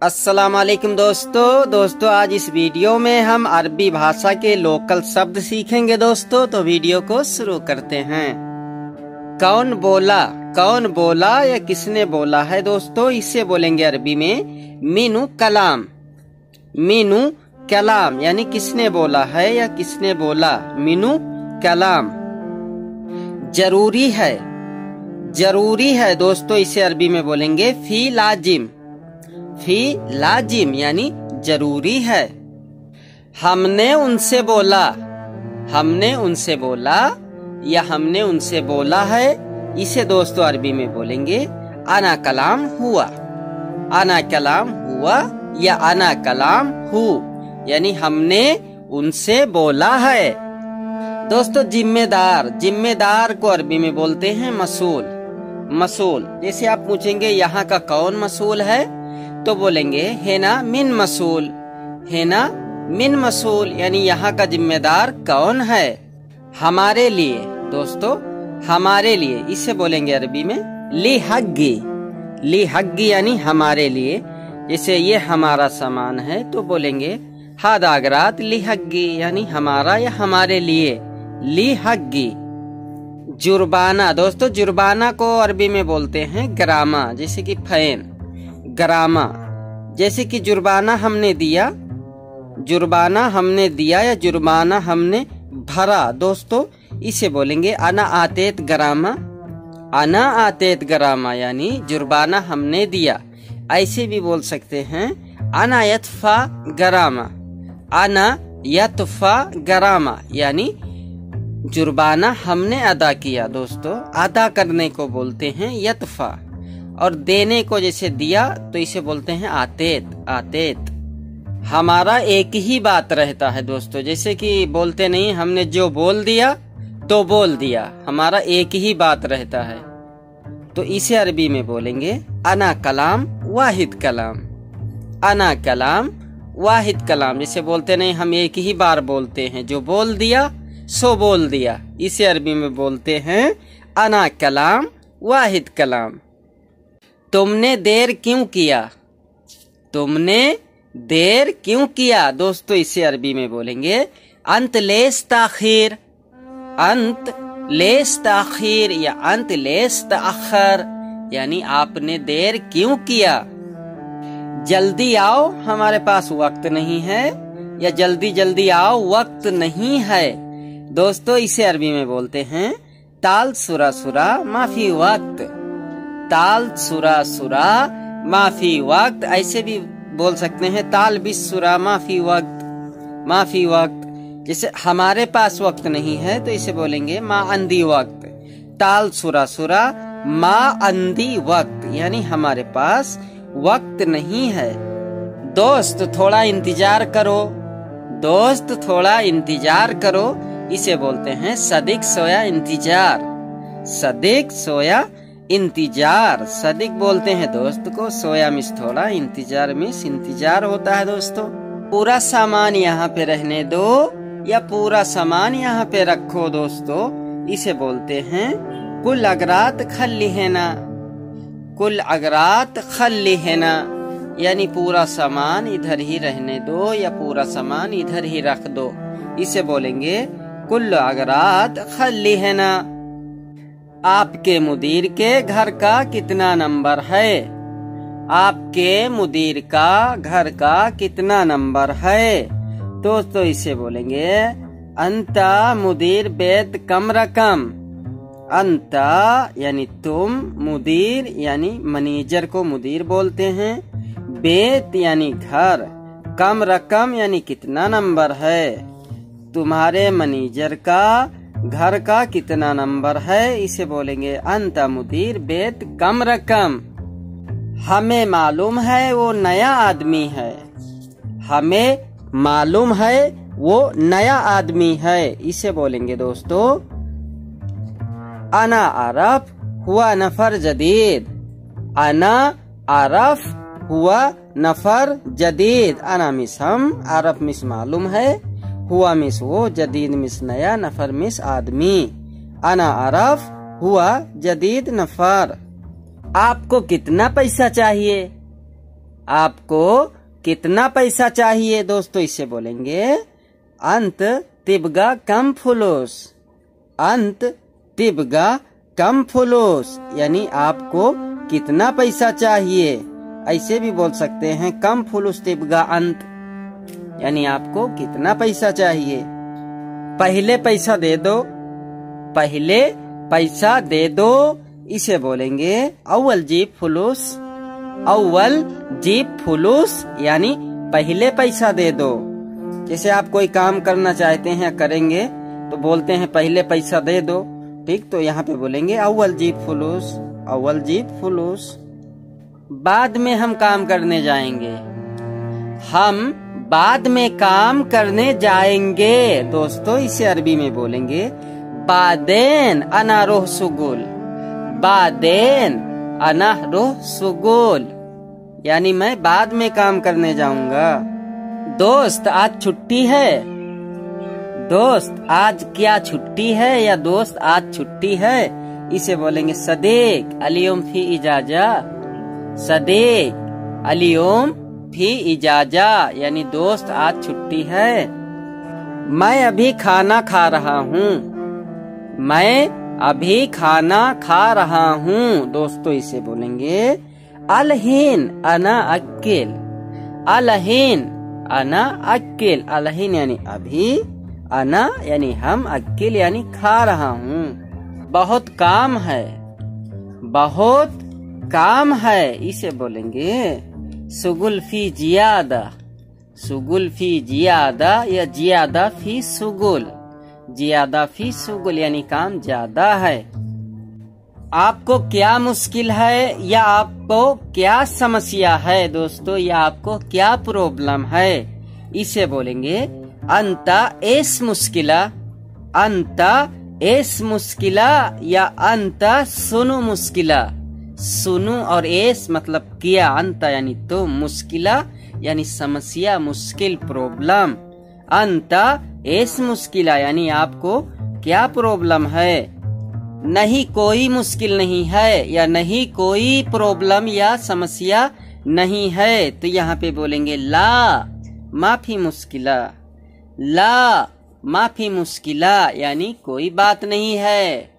अस्सलाम वालेकुम दोस्तों आज इस वीडियो में हम अरबी भाषा के लोकल शब्द सीखेंगे दोस्तों। तो वीडियो को शुरू करते हैं। कौन बोला या किसने बोला है दोस्तों, इसे बोलेंगे अरबी में मीनू कलाम यानी किसने बोला है या किसने बोला, मीनू कलाम। जरूरी है दोस्तों, इसे अरबी में बोलेंगे फी लाजिम यानी जरूरी है। हमने उनसे बोला या हमने उनसे बोला है, इसे दोस्तों अरबी में बोलेंगे अना कलाम हुआ या अना कलाम हु यानी हमने उनसे बोला है। दोस्तों जिम्मेदार को अरबी में बोलते हैं मसूल। जैसे आप पूछेंगे यहाँ का कौन मसूल है, तो बोलेंगे हेना मिन मसूल यानी यहाँ का जिम्मेदार कौन है। हमारे लिए दोस्तों, हमारे लिए इसे बोलेंगे अरबी में ली हग्गी यानी हमारे लिए। जैसे ये हमारा सामान है तो बोलेंगे हादा अगरात ली हग्गी यानी हमारा या हमारे लिए ली हग्गी। जुर्बाना दोस्तों, जुर्बाना को अरबी में बोलते हैं गरामा, जैसे कि फैन गरामा। जैसे कि जुर्बाना हमने दिया या जुर्बाना हमने भरा दोस्तों, इसे बोलेंगे अना आतेत गरामा यानी जुर्बाना हमने दिया। ऐसे भी बोल सकते हैं अना यतफा गरामा यानी जुर्बाना हमने अदा किया दोस्तों। अदा करने को बोलते हैं यतफा, और देने को जैसे दिया तो इसे बोलते हैं आतेत। हमारा एक ही बात रहता है दोस्तों, जैसे कि बोलते नहीं हमने जो बोल दिया तो बोल दिया, हमारा एक ही बात रहता है। तो इसे अरबी में बोलेंगे अना कलाम वाहिद कलाम। जैसे बोलते नहीं हम एक ही बार बोलते हैं, जो बोल दिया सो बोल दिया, इसे अरबी में बोलते हैं अना कलाम वाहिद कलाम। तुमने देर क्यों किया दोस्तों, इसे अरबी में बोलेंगे अंत लेस ताखीर या अंत लेस ताखर यानी आपने देर क्यों किया। जल्दी आओ हमारे पास वक्त नहीं है, या जल्दी आओ वक्त नहीं है दोस्तों, इसे अरबी में बोलते हैं ताल सुरा माफी वक्त। ऐसे भी बोल सकते हैं ताल बिस्सुरा माफी वक्त। जैसे हमारे पास वक्त नहीं है तो इसे बोलेंगे मा अंदी वक्त। ताल सुरा मा अंदी वक्त यानी हमारे पास वक्त नहीं है। दोस्त थोड़ा इंतजार करो, इसे बोलते हैं सदिक सोया इंतजार। सदिक बोलते हैं दोस्त को, सोया मिस थोड़ा, इंतजार मिस इंतजार होता है दोस्तों। पूरा सामान यहाँ पे रहने दो या पूरा सामान यहाँ पे रखो दोस्तों, इसे बोलते हैं कुल अगरात खल्ली हैना यानी पूरा सामान इधर ही रहने दो या पूरा सामान इधर ही रख दो, इसे बोलेंगे कुल अगरात खल्ली हैना। आपके मुदीर के घर का कितना नंबर है, आपके मुदीर का घर का कितना नंबर है दोस्तों, इसे बोलेंगे अंता मुदीर बेत कम रकम। अंता यानी तुम, मुदीर यानी मैनेजर को मुदीर बोलते हैं, बेत यानी घर, कम रकम यानी कितना नंबर है। तुम्हारे मैनेजर का घर का कितना नंबर है, इसे बोलेंगे अंता मुदीर बेत कम रकम। हमें मालूम है वो नया आदमी है, इसे बोलेंगे दोस्तों अना आरफ हुआ नफर जदीद। अना मिस हम, आरफ मिस मालूम है, हुआ मिस वो, जदीद मिस नया, नफर मिस आदमी। अना आरफ हुआ जदीद नफर। आपको कितना पैसा चाहिए, आपको कितना पैसा चाहिए? दोस्तों इसे बोलेंगे अंत तिबगा कम फुलूस। अंत तिबगा कम फुलूस यानी आपको कितना पैसा चाहिए। ऐसे भी बोल सकते हैं कम फुलूस तिबगा अंत, यानी आपको कितना पैसा चाहिए। पहले पैसा दे दो, पहले पैसा दे दो, इसे बोलेंगे अव्वल जीब फुलूस। अव्वल जीब फुलूस यानी पहले पैसा दे दो। जैसे आप कोई काम करना चाहते हैं या करेंगे तो बोलते हैं पहले पैसा दे दो, ठीक। तो यहाँ पे बोलेंगे अव्वल जीब फुलूस, अव्वल जीब फुलूस। बाद में हम काम करने जाएंगे, हम बाद में काम करने जाएंगे। दोस्तों इसे अरबी में बोलेंगे बादेन अना रोह सुगुल। बादेन अना रोह सुगुल यानी मैं बाद में काम करने जाऊंगा। दोस्त आज छुट्टी है। दोस्त आज क्या छुट्टी है या दोस्त आज छुट्टी है, इसे बोलेंगे सदीक अलियम फी इजाजा। सदीक अलियम फी इजाजा यानी दोस्त आज छुट्टी है। मैं अभी खाना खा रहा हूँ। मैं अभी खाना खा रहा हूँ। दोस्तों इसे बोलेंगे अलहीन अना अक्किल। अलहीन अना अक्किल। अलहीन यानी अभी, अना यानी हम, अक्किल यानी खा रहा हूँ। बहुत काम है। बहुत काम है, इसे बोलेंगे सुगुल फी जियादा। सुगुल फी जियादा या जियादा फी सुगुल। जियादा फी सुगुल यानी काम ज्यादा है। आपको क्या मुश्किल है या आपको क्या समस्या है दोस्तों, या आपको क्या प्रॉब्लम है, इसे बोलेंगे अंता एस मुश्किला। अंता एस मुश्किला या अंता सुनु मुश्किला। सुनु और एस मतलब किया, अंता यानी तो, मुश्किला यानी समस्या, मुश्किल, प्रॉब्लम। अंता एस मुश्किला यानी आपको क्या प्रॉब्लम है। नहीं कोई मुश्किल नहीं है या नहीं कोई प्रॉब्लम या समस्या नहीं है, तो यहाँ पे बोलेंगे ला माफी मुश्किला। ला माफी मुश्किला यानी कोई बात नहीं है।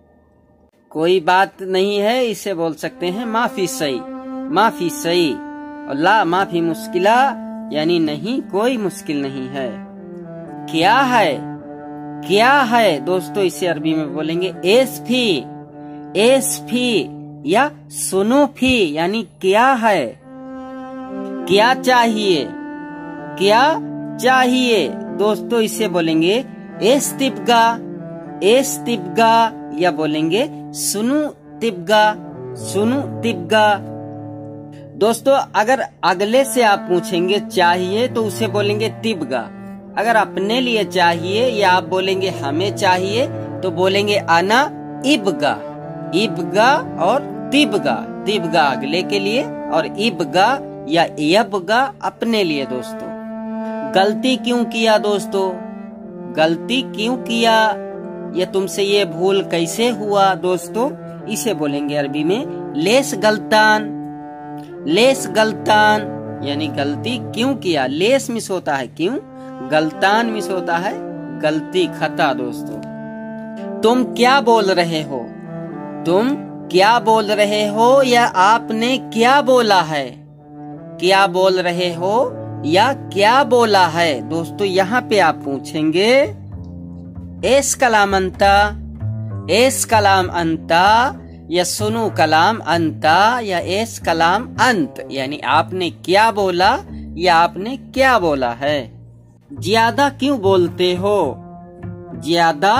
कोई बात नहीं है, इसे बोल सकते हैं माफी सही। माफी सही। और ला माफी मुश्किला यानी नहीं कोई मुश्किल नहीं है। क्या है? क्या है दोस्तों, इसे अरबी में बोलेंगे एस फी। एस फी या सुनो फी यानी क्या है, क्या चाहिए, क्या चाहिए। दोस्तों इसे बोलेंगे एस तिबगा। एस तिबगा या बोलेंगे सुनु तिबगा। सुनु तिबगा। दोस्तों अगर अगले से आप पूछेंगे चाहिए तो उसे बोलेंगे तिबगा। अगर अपने लिए चाहिए या आप बोलेंगे हमें चाहिए तो बोलेंगे अना इबगा। इबगा और तिबगा। तिबगा अगले के लिए और इबगा या यबगा अपने लिए। दोस्तों गलती क्यों किया दोस्तों, गलती क्यों किया या तुमसे ये भूल कैसे हुआ दोस्तों, इसे बोलेंगे अरबी में लेस गलतान। लेस गलतान यानी गलती क्यों किया। लेस मिस होता है क्यों, गलतान मिस होता है गलती, खता। दोस्तों तुम क्या बोल रहे हो। तुम क्या बोल रहे हो या आपने क्या बोला है। क्या बोल रहे हो या क्या बोला है। दोस्तों यहाँ पे आप पूछेंगे एस कलाम अंता। एस कलाम अंता या सुनु कलाम अंता या एस कलाम अंत यानी आपने क्या बोला या आपने क्या बोला है। ज्यादा क्यों बोलते हो। ज्यादा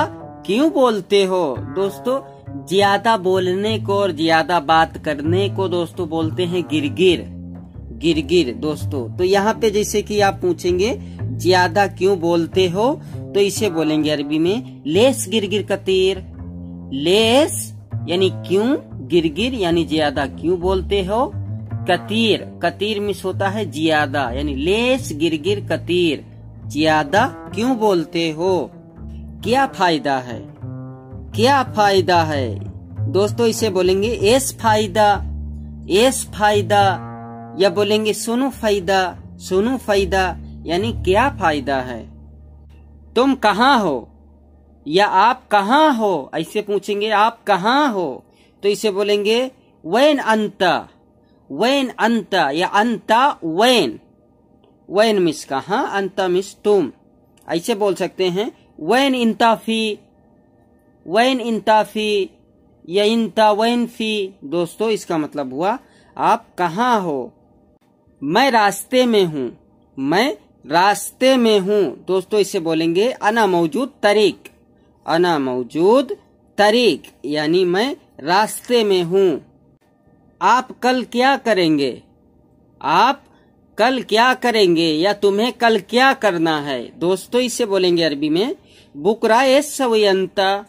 क्यों बोलते हो। दोस्तों ज्यादा बोलने को और ज्यादा बात करने को दोस्तों बोलते हैं गिरगिर। गिरगिर दोस्तों, तो यहाँ पे जैसे कि आप पूछेंगे ज्यादा क्यों बोलते हो तो इसे बोलेंगे अरबी में लेस गिरगिर कतीर। लेस यानी क्यों, गिरगिर यानी ज्यादा क्यों बोलते हो। कतीर, कतीर मिस होता है ज्यादा यानी लेस गिरगिर कतीर, ज्यादा क्यों बोलते हो। क्या फायदा है। क्या फायदा है। दोस्तों इसे बोलेंगे एस फायदा। एस फायदा या बोलेंगे सुनु फायदा यानी क्या फायदा है। तुम कहाँ हो या आप कहाँ हो, ऐसे पूछेंगे आप कहाँ हो तो इसे बोलेंगे वैन अंता या अंता वैन मिस कहाँ, अंता मिस तुम, ऐसे बोल सकते हैं। वैन इंताफी या इंता वैन फी। दोस्तों इसका मतलब हुआ आप कहाँ हो। मैं रास्ते में हूँ दोस्तों इसे बोलेंगे अना मौजूद तरीक यानी मैं रास्ते में हूँ। आप कल क्या करेंगे या तुम्हें कल क्या करना है। दोस्तों इसे बोलेंगे अरबी में बुकरा एस सवी अंता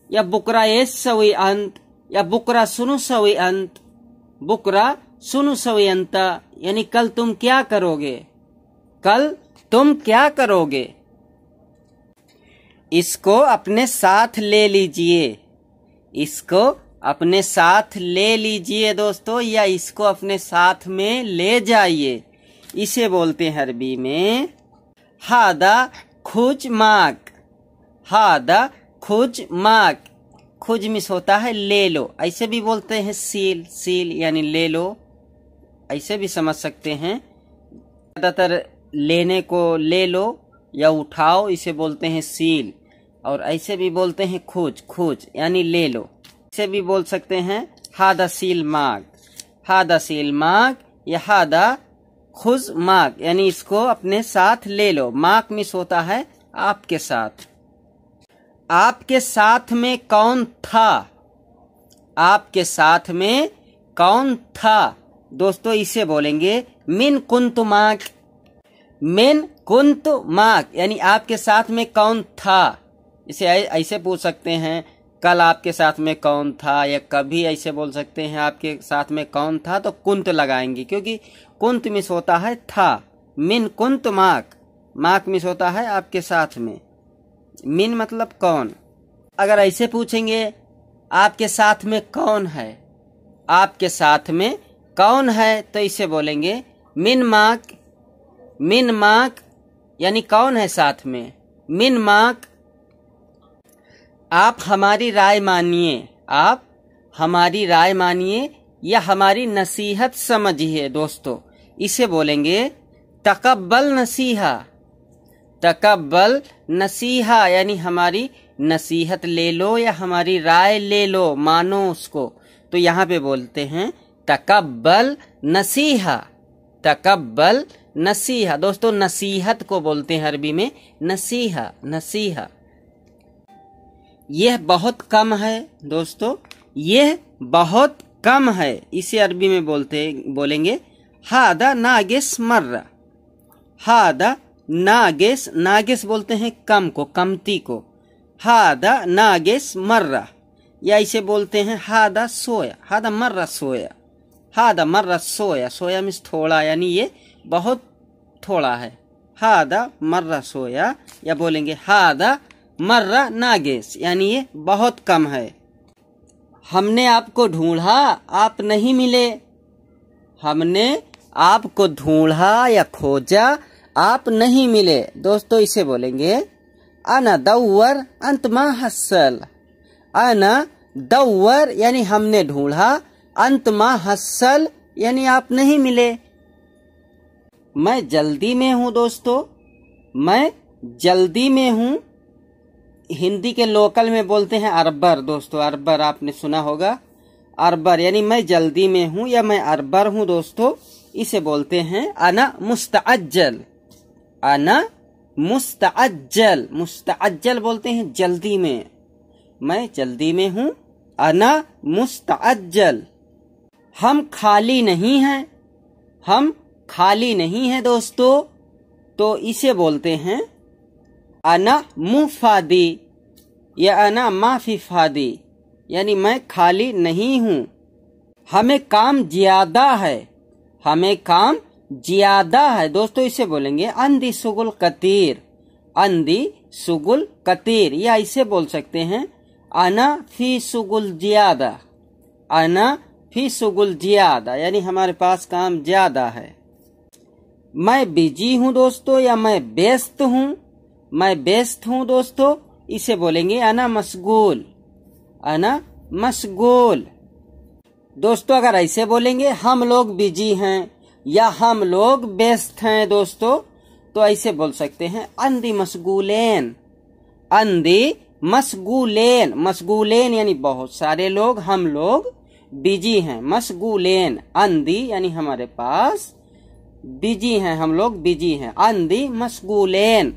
या बुकरा एस सवी अंत या बुकरा सुनु सवी अंत, बुकरा सुनु सवी अंता यानी कल तुम क्या करोगे। इसको अपने साथ ले लीजिए दोस्तों या इसको अपने साथ में ले जाइए, इसे बोलते हैं अरबी में हादा खुज माक। खुज मिस होता है ले लो, ऐसे भी बोलते हैं सील यानी ले लो, ऐसे भी समझ सकते हैं। ज्यादातर लेने को ले लो या उठाओ इसे बोलते हैं सील, और ऐसे भी बोलते हैं खोज यानी ले लो, इसे भी बोल सकते हैं हादा सील माग या हादा खुज माग यानी इसको अपने साथ ले लो। माग मिस होता है आपके साथ। आपके साथ में कौन था दोस्तों इसे बोलेंगे मिन कुंतु माक यानी आपके साथ में कौन था। इसे ऐसे पूछ सकते हैं कल आपके साथ में कौन था, या कभी ऐसे बोल सकते हैं आपके साथ में कौन था तो कुंत लगाएंगे क्योंकि कुंत मिस होता है था। मिन कुंत माक मिस होता है आपके साथ में, मिन मतलब कौन। अगर ऐसे पूछेंगे आपके साथ में कौन है तो इसे बोलेंगे मिन माक यानी कौन है साथ में, मिन माक। आप हमारी राय मानिए या हमारी नसीहत समझिए दोस्तों, इसे बोलेंगे तकब्बल नसीहा यानी हमारी नसीहत ले लो या हमारी राय ले लो, मानो उसको। तो यहाँ पे बोलते हैं तकब्बल नसीहा दोस्तों, नसीहत को बोलते हैं अरबी में नसीहा। यह बहुत कम है दोस्तों, यह बहुत कम है, इसे अरबी में बोलेंगे हादा नागिस मर्रा। हादा नागिस बोलते हैं कम को, कमती को। हादा नागिस मर्रा या इसे बोलते हैं हादा मर्रा सोया मीन्स थोड़ा यानी ये बहुत थोड़ा है। हादा मर्रा सोया या बोलेंगे हादा मर्रा नागिस यानी ये बहुत कम है। हमने आपको ढूंढा आप नहीं मिले। हमने आपको ढूंढा या खोजा आप नहीं मिले दोस्तों, इसे बोलेंगे अना दौवर अंत मा हस्सल। अना दौवर यानी हमने ढूंढा, अंत मा हस्सल यानी आप नहीं मिले। मैं जल्दी में हूँ दोस्तों, मैं जल्दी में हूँ। हिंदी के लोकल में बोलते हैं अरबर दोस्तों, अरबर आपने सुना होगा, अरबर यानी मैं जल्दी में हूँ या मैं अरबर हूँ दोस्तों, इसे बोलते हैं अना मुस्तअज्जल। अना मुस्तअज्जल बोलते हैं जल्दी में, मैं जल्दी में हूँ। अना मुस्तअज्जल। हम खाली नहीं हैं दोस्तों, तो इसे बोलते हैं अना मुफादी या अना माफी फादी यानी मैं खाली नहीं हूँ। हमें काम ज्यादा है दोस्तों, इसे बोलेंगे अंदी सुगुल कतीर या इसे बोल सकते हैं अना फी सुगुल ज्यादा। अना फी शुगुल ज्यादा यानी हमारे पास काम ज्यादा है। मैं बिजी हूँ दोस्तों या मैं व्यस्त हूँ। मैं व्यस्त हूँ दोस्तों, इसे बोलेंगे अना मशगूल, अना मशगूल। दोस्तों अगर ऐसे बोलेंगे हम लोग बिजी हैं या हम लोग व्यस्त हैं दोस्तों, तो ऐसे बोल सकते हैं अंदी मशगूलेन, अंदी मशगूलेन। मशगूलेन यानी बहुत सारे लोग, हम लोग बिजी हैं। मशगूलेन, अंदी यानी हमारे पास, बिजी हैं हम लोग, बिजी हैं। अंदी मशगूलेन।